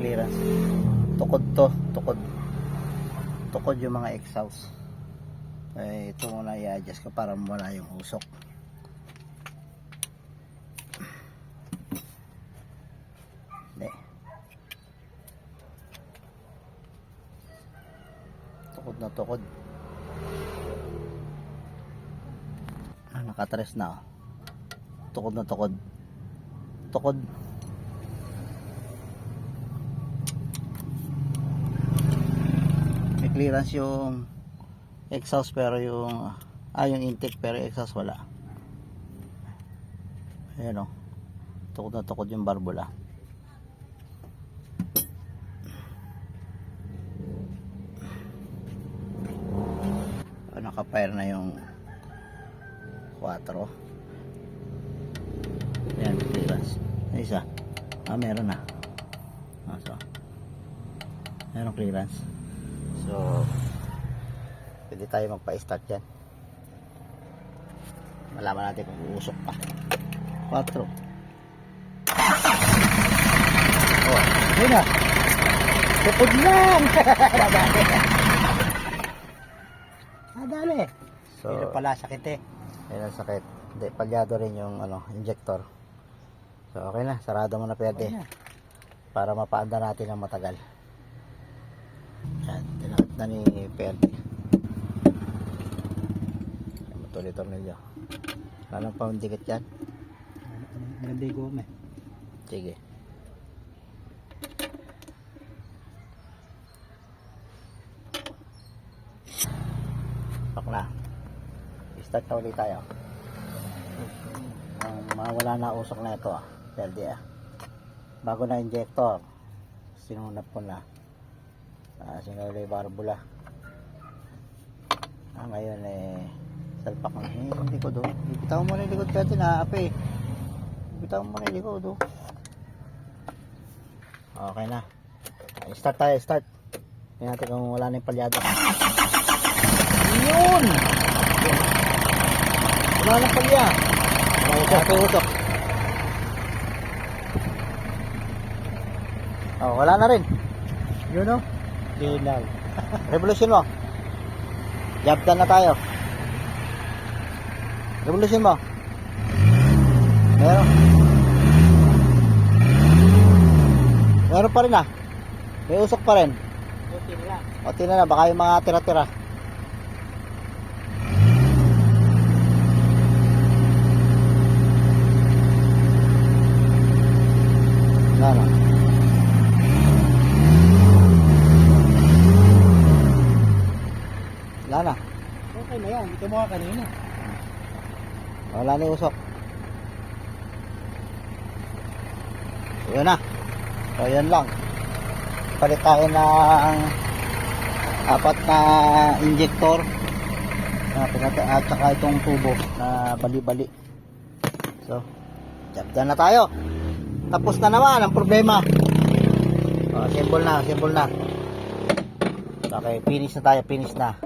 clearance. Tukod to, tukod yung mga exhaust. Ito muna i-adjust ko para mawala yung usok. Hindi. Tukod na tukod. Nakatres na, oh. Tukod na tukod. Tukod. May clearance yung exhaust pero yung yung intake pero exhaust wala. Ayan, oh. Tukod na tukod yung barbula. Naka-fire na yung 4. Ayan, clearance. Isa. Meron na. So, meron clearance. So, pwede tayo magpa-start dyan. Malaman natin kung uusok pa. 4. Oh, yun na. Tukod lang. Nadali. So, yun pala sakit eh. Ayun ang sakit. Hindi, palyado rin yung injector. So, okay na. Sarado mo na pwede. Okay na. Para mapaanda natin ang matagal. Yan. Tinakit na ni Pwede. Tuloy-tornilyo. Wala nang pamindikit yan. Naligo mo. Sige. Pak na. Start na ulit tayo. Mawala na usok na ito. Pwede bago na injector. Sinunap ko na. Sinuli yung barbula. Ngayon salpak na. Yung likod oh. Bitaw mo na yung likod pwede na ape. Bitaw mo na yung likod oh. Okay na. Start tayo, start. Tingnan natin kung wala na yung palyado. Yun! Wala na palya. Usok. Wala na rin. Yun o. Dilaw. Revolution mo. Job done na tayo. Revolution mo. Meron pa rin May usok pa rin. Kunti na lang. Baka yung mga tira-tira. Wala na. Okay na yan. Ito mo ka kanina. Wala na yung usok. Yun na. So yan lang. Palit tayo ng 4 na injector at saka itong tubo na bali-bali. So job done na tayo. Tapos na naman ang problema. Simple na. Okay, finish na tayo, finish na.